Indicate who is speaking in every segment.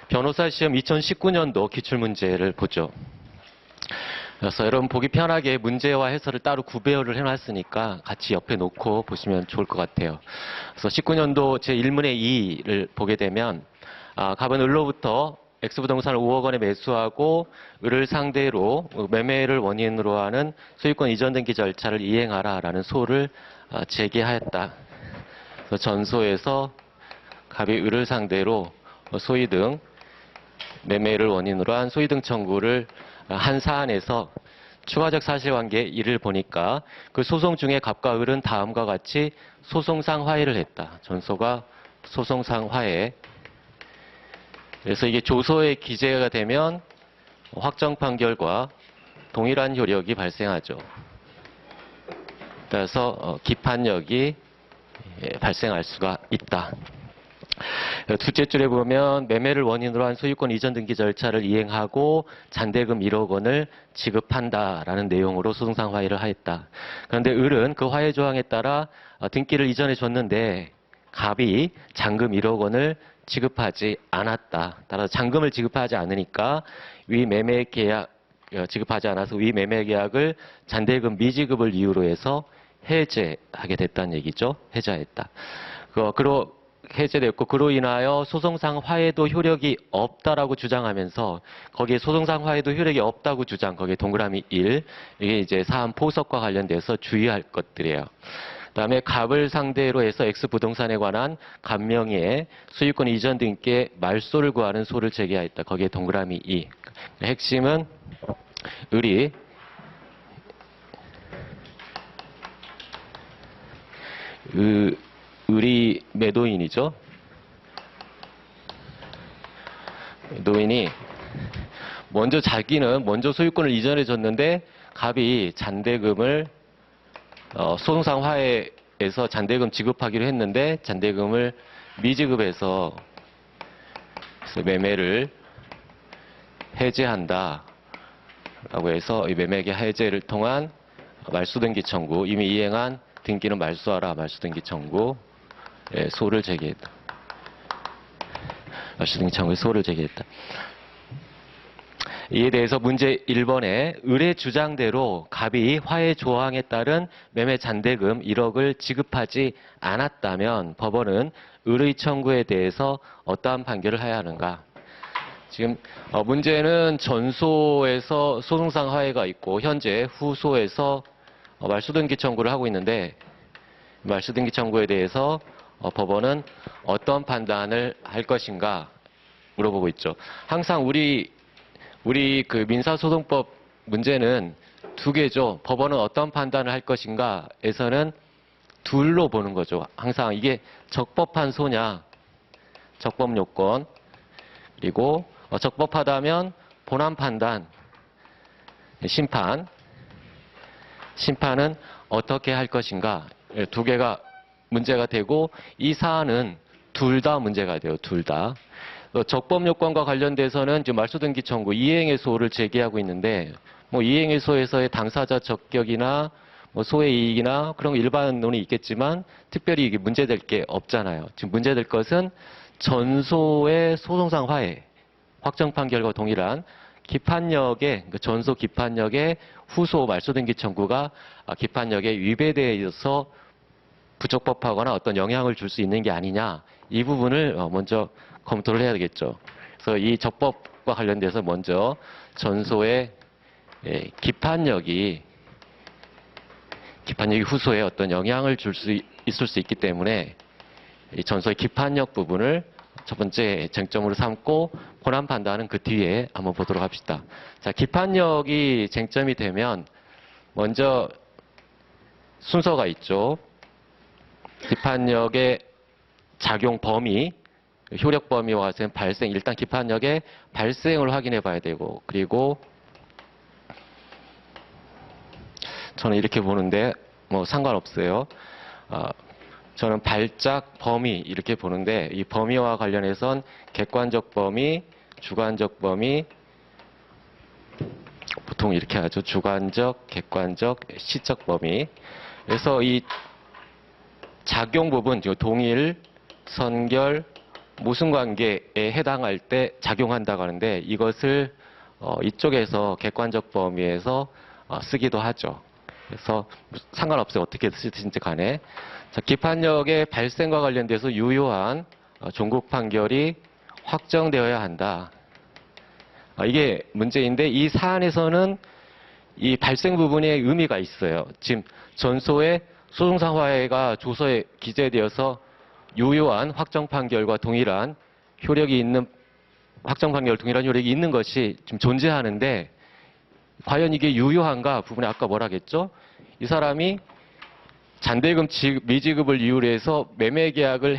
Speaker 1: 변호사 시험 2019년도 기출문제를 보죠. 그래서 여러분 보기 편하게 문제와 해설을 따로 구별을 해놨으니까 같이 옆에 놓고 보시면 좋을 것 같아요. 그래서 19년도 제1문의 2를 보게 되면 갑은 을로부터 X부동산을 5억 원에 매수하고 을을 상대로 매매를 원인으로 하는 소유권 이전 등기 절차를 이행하라라는 소를 제기하였다. 그래서 전소에서 갑이 을을 상대로 소위 등 매매를 원인으로 한 소위 등 청구를 한 사안에서 추가적 사실관계 이를 보니까 그 소송 중에 갑과 을은 다음과 같이 소송상 화해를 했다. 전소가 소송상 화해. 그래서 이게 조서에 기재가 되면 확정 판결과 동일한 효력이 발생하죠. 따라서 기판력이 발생할 수가 있다. 둘째 줄에 보면 매매를 원인으로 한 소유권 이전 등기 절차를 이행하고 잔대금 1억 원을 지급한다라는 내용으로 소송상 화해를 하였다. 그런데 을은 그 화해 조항에 따라 등기를 이전해 줬는데 갑이 잔금 1억 원을 지급하지 않았다. 따라서 잔금을 지급하지 않으니까 위 매매 계약 지급하지 않아서 위 매매 계약을 잔대금 미지급을 이유로 해서 해제하게 됐다는 얘기죠. 해제했다. 그로 해제됐고 그로 인하여 소송상 화해도 효력이 없다라고 주장하면서 거기에 소송상 화해도 효력이 없다고 주장, 거기에 동그라미 1 이게 이제 사안 포석과 관련돼서 주의할 것들이에요. 그다음에 갑을 상대로 해서 X부동산에 관한 갑명의의 소유권 이전 등기에 말소를 구하는 소를 제기하였다. 거기에 동그라미 2. 핵심은 을이 을이 매도인이죠. 노인이 자기는 먼저 소유권을 이전해 줬는데 갑이 잔대금을 소송상 화해에서 잔대금 지급하기로 했는데 잔대금을 미지급해서 매매를 해제한다 라고 해서 이 매매계 해제를 통한 말소등기 청구, 이미 이행한 등기는 말소하라 말소등기 청구 소를 제기했다. 말소등기 청구에 소를 제기했다. 이에 대해서 문제 1번에 을의 주장대로 갑이 화해 조항에 따른 매매 잔대금 1억을 지급하지 않았다면 법원은 을의 청구에 대해서 어떠한 판결을 해야 하는가? 지금 문제는 전소에서 소송상 화해가 있고 현재 후소에서 말소등기 청구를 하고 있는데 말소등기 청구에 대해서 법원은 어떤 판단을 할 것인가 물어보고 있죠. 항상 우리 그 민사소송법 문제는 두 개죠. 법원은 어떤 판단을 할 것인가에서는 둘로 보는 거죠. 항상 이게 적법한 소냐, 적법 요건, 그리고 적법하다면 본안 판단, 심판은 어떻게 할 것인가 두 개가 문제가 되고 이 사안은 둘 다 문제가 돼요. 둘 다. 적법 요건과 관련돼서는 지금 말소등기 청구 이행의 소를 제기하고 있는데 이행의 소에서의 당사자 적격이나 소의 이익이나 그런 일반론이 있겠지만 특별히 이게 문제될 게 없잖아요. 지금 문제될 것은 전소의 소송상 화해, 확정 판결과 동일한 기판력의 전소 기판력의 후소 말소등기 청구가 기판력의 위배대에 있어서 부적법하거나 어떤 영향을 줄 수 있는 게 아니냐 이 부분을 먼저 검토를 해야 되겠죠. 그래서 이 적법과 관련돼서 먼저 전소의 기판력이 후소에 어떤 영향을 줄 수 있을 수 있기 때문에 이 전소의 기판력 부분을 첫 번째 쟁점으로 삼고 본안 판단은 그 뒤에 한번 보도록 합시다. 자, 기판력이 쟁점이 되면 먼저 순서가 있죠. 기판력의 작용 범위, 효력 범위와 같은 발생, 일단 기판력의 발생을 확인해 봐야 되고, 그리고 저는 이렇게 보는데 상관없어요. 저는 발작 범위 이렇게 보는데 이 범위와 관련해선 객관적 범위, 주관적 범위, 보통 이렇게 하죠. 주관적, 객관적, 시적 범위. 그래서 이 작용 부분, 동일, 선결, 모순관계에 해당할 때 작용한다고 하는데 이것을 이쪽에서 객관적 범위에서 쓰기도 하죠. 그래서 상관없어요. 어떻게 쓰든지 간에. 자, 기판력의 발생과 관련돼서 유효한 종국 판결이 확정되어야 한다. 이게 문제인데 이 사안에서는 이 발생 부분에 의미가 있어요. 지금 전소의 소송상 화해가 조서에 기재되어서 유효한 확정 판결과 동일한 효력이 있는 확정 판결 동일한 효력이 있는 것이 지금 존재하는데 과연 이게 유효한가 부분에 아까 뭐라 했죠? 이 사람이 잔대금 미지급을 이유로 해서 매매계약을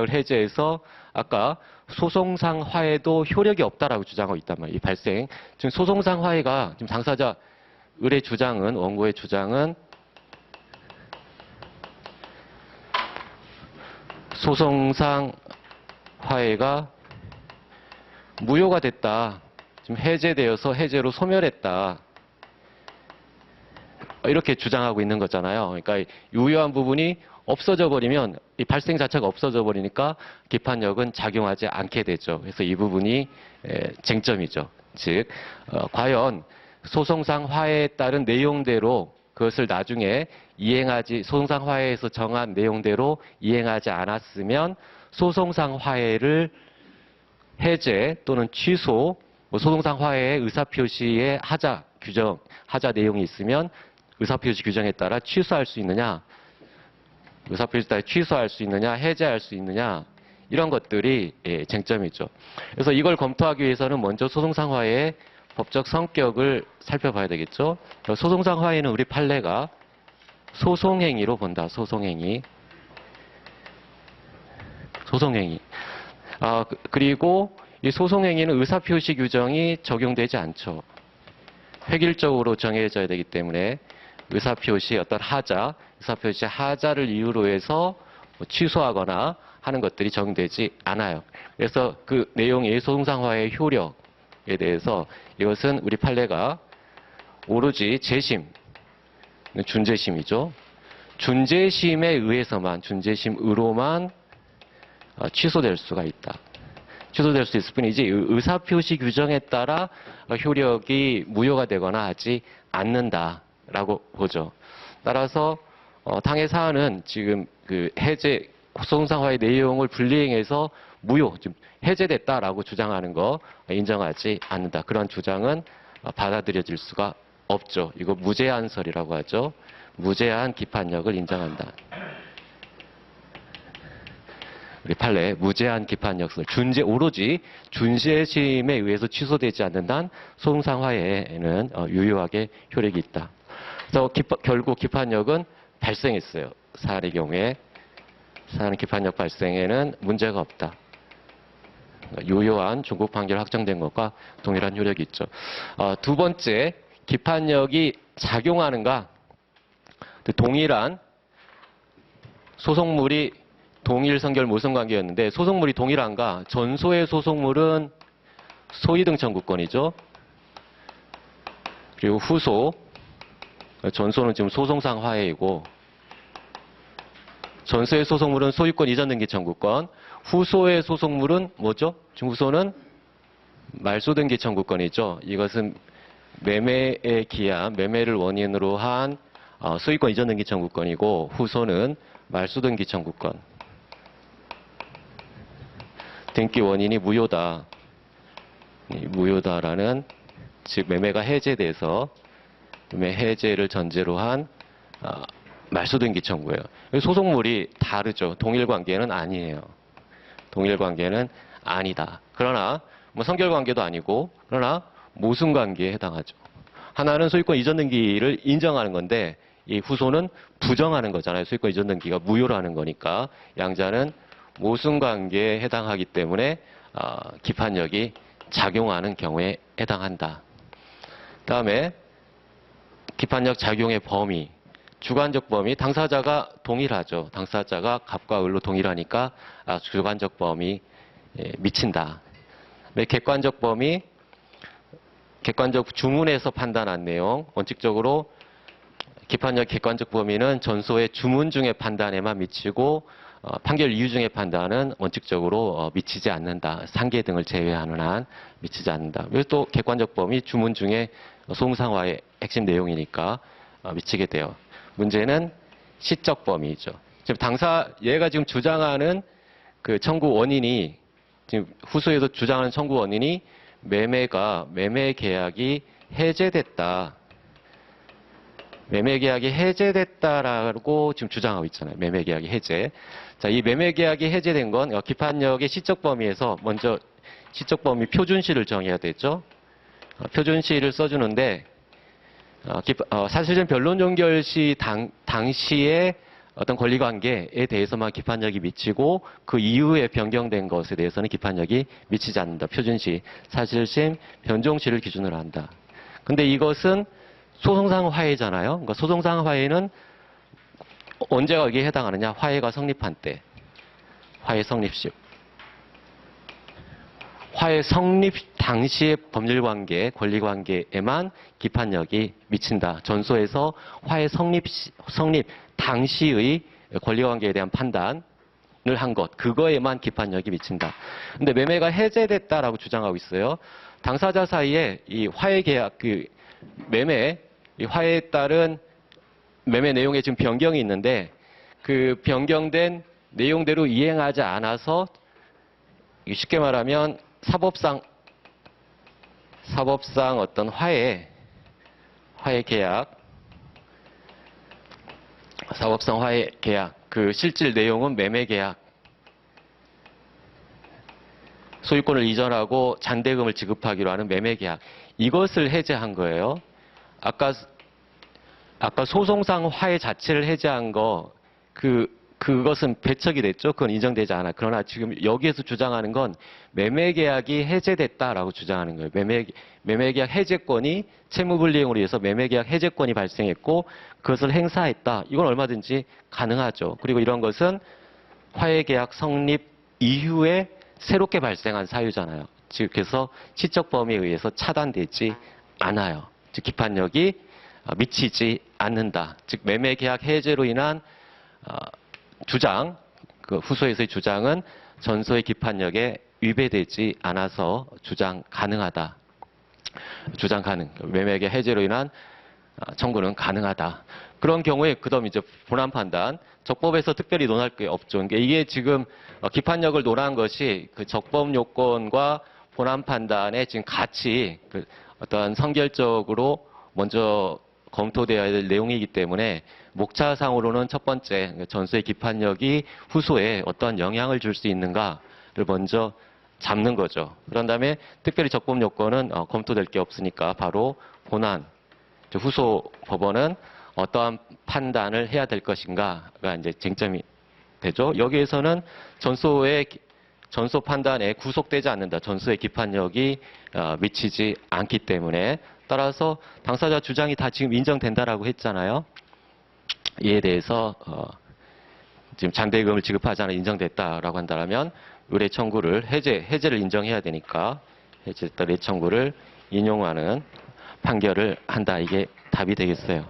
Speaker 1: 해제해서 아까 소송상 화해도 효력이 없다라고 주장하고 있단 말이에요. 이 발생. 지금 소송상 화해가 지금 당사자 을의 주장은 원고의 주장은 소송상 화해가 무효가 됐다. 지금 해제되어서 해제로 소멸했다. 이렇게 주장하고 있는 거잖아요. 그러니까 유효한 부분이 없어져 버리면 이 발생 자체가 없어져 버리니까 기판력은 작용하지 않게 되죠. 그래서 이 부분이 쟁점이죠. 즉 과연 소송상 화해에 따른 내용대로 그것을 나중에 소송상 화해에서 정한 내용대로 이행하지 않았으면 소송상 화해를 해제 또는 취소, 소송상 화해의 의사표시에 하자 내용이 있으면 의사표시 규정에 따라 취소할 수 있느냐, 의사표시에 따라 취소할 수 있느냐, 해제할 수 있느냐, 이런 것들이 쟁점이죠. 그래서 이걸 검토하기 위해서는 먼저 소송상 화해의 법적 성격을 살펴봐야 되겠죠. 소송상 화해는 우리 판례가 소송행위로 본다. 소송행위. 그리고 이 소송행위는 의사표시 규정이 적용되지 않죠. 획일적으로 정해져야 되기 때문에 의사표시 어떤 의사표시 하자를 이유로 해서 취소하거나 하는 것들이 적용되지 않아요. 그래서 그 내용이 소송상화의 효력에 대해서 이것은 우리 판례가 오로지 재심, 준재심이죠. 준재심에 의해서만, 준재심으로만 취소될 수가 있다. 취소될 수 있을 뿐이지 의사표시 규정에 따라 효력이 무효가 되거나 하지 않는다라고 보죠. 따라서 당해 사안은 지금 그 해제 소송상화의 내용을 불이행해서 무효, 지금 해제됐다라고 주장하는 거 인정하지 않는다. 그런 주장은 받아들여질 수가 없죠. 이거 무제한설이라고 하죠. 무제한 기판력을 인정한다. 우리 판례 무제한 기판력설 오로지 준재심에 의해서 취소되지 않는 한 소송상화에는 유효하게 효력이 있다. 그래서 결국 기판력은 발생했어요. 사안의 경우에 사안 기판력 발생에는 문제가 없다. 유효한 종국 판결 확정된 것과 동일한 효력이 있죠. 두 번째, 기판력이 작용하는가? 동일한 소송물이 동일 성결 모성관계였는데 소송물이 동일한가? 전소의 소송물은 소이등 청구권이죠. 그리고 후소, 전소는 지금 소송상 화해이고 전소의 소송물은 소유권 이전 등기 청구권, 후소의 소송물은 뭐죠? 지금 후소는 말소 등기 청구권이죠. 이것은 매매에 기한, 매매를 원인으로 한 소유권 이전 등기 청구권이고 후소는 말소 등기 청구권. 등기 원인이 무효다. 무효다라는 즉 매매가 해제돼서 매매 해제를 전제로 한 말소 등기 청구예요. 소송물이 다르죠. 동일 관계는 아니에요. 동일 관계는 아니다. 그러나 뭐 성결 관계도 아니고 그러나 모순 관계에 해당하죠. 하나는 소유권 이전 등기를 인정하는 건데 이 후소는 부정하는 거잖아요. 소유권 이전 등기가 무효로 하는 거니까 양자는 모순 관계에 해당하기 때문에 기판력이 작용하는 경우에 해당한다. 다음에 기판력 작용의 범위, 주관적 범위, 당사자가 동일하죠. 당사자가 갑과 을로 동일하니까 주관적 범위 미친다. 객관적 범위, 객관적 주문에서 판단한 내용, 원칙적으로 기판력 객관적 범위는 전소의 주문 중의 판단에만 미치고 판결 이유 중의 판단은 원칙적으로 미치지 않는다. 상계 등을 제외하는 한 미치지 않는다. 그리고 또 객관적 범위 주문 중에 소송상화의 핵심 내용이니까 미치게 돼요. 문제는 시적 범위죠. 지금 얘가 지금 주장하는 그 청구 원인이 지금 후소에서 주장하는 청구 원인이 매매 계약이 해제됐다. 매매 계약이 해제됐다라고 지금 주장하고 있잖아요. 매매 계약이 해제. 자, 이 매매 계약이 해제된 건 기판력의 시적 범위에서 먼저 시적 범위 표준시를 정해야 되죠. 표준시를 써주는데 사실은 변론 종결 시 당시의 어떤 권리관계에 대해서만 기판력이 미치고 그 이후에 변경된 것에 대해서는 기판력이 미치지 않는다. 표준시, 사실심, 변종시를 기준으로 한다. 근데 이것은 소송상 화해잖아요. 그러니까 소송상 화해는 언제가 여기에 해당하느냐? 화해가 성립한 때. 화해 성립시. 화해 성립 당시의 법률관계, 권리관계에만 기판력이 미친다. 전소에서 화해 성립 당시의 권리관계에 대한 판단을 한 것, 그거에만 기판력이 미친다. 근데 매매가 해제됐다라고 주장하고 있어요. 당사자 사이에 이 화해 계약, 이 화해에 따른 매매 내용에 지금 변경이 있는데 그 변경된 내용대로 이행하지 않아서 쉽게 말하면 사법상 어떤 화해 계약, 사법상 화해 계약, 그 실질 내용은 매매 계약, 소유권을 이전하고 잔대금을 지급하기로 하는 매매 계약, 이것을 해제한 거예요. 아까 소송상 화해 자체를 해제한 그것은 배척이 됐죠. 그건 인정되지 않아. 그러나 지금 여기에서 주장하는 건 매매 계약이 해제됐다라고 주장하는 거예요. 매매 계약 해제권이 채무불이행으로 인해서 매매 계약 해제권이 발생했고 그것을 행사했다. 이건 얼마든지 가능하죠. 그리고 이런 것은 화해 계약 성립 이후에 새롭게 발생한 사유잖아요. 즉 그래서 시적 범위에 의해서 차단되지 않아요. 즉 기판력이 미치지 않는다. 즉 매매 계약 해제로 인한 주장, 그 후소에서의 주장은 전소의 기판력에 위배되지 않아서 주장 가능하다. 주장 가능. 매매 계약 해제로 인한 청구는 가능하다. 그런 경우에 그다음 이제 본안 판단. 적법에서 특별히 논할 게 없죠. 그러니까 이게 지금 기판력을 논한 것이 그 적법 요건과 본안 판단에 지금 같이 그 어떠한 선결적으로 먼저 검토되어야 될 내용이기 때문에 목차상으로는 첫 번째 전소의 기판력이 후소에 어떤 영향을 줄 수 있는가를 먼저 잡는 거죠. 그런 다음에 특별히 적법 요건은 검토될 게 없으니까 바로 본안, 후소 법원은 어떠한 판단을 해야 될 것인가가 이제 쟁점이 되죠. 여기에서는 전소 판단에 구속되지 않는다. 전소의 기판력이 미치지 않기 때문에 따라서 당사자 주장이 다 지금 인정된다라고 했잖아요. 이에 대해서 지금 잔대금을 지급하지 않아 인정됐다라고 한다면 의뢰 청구를 해제를 인정해야 되니까 해제했다 의뢰 청구를 인용하는 판결을 한다. 이게 답이 되겠어요.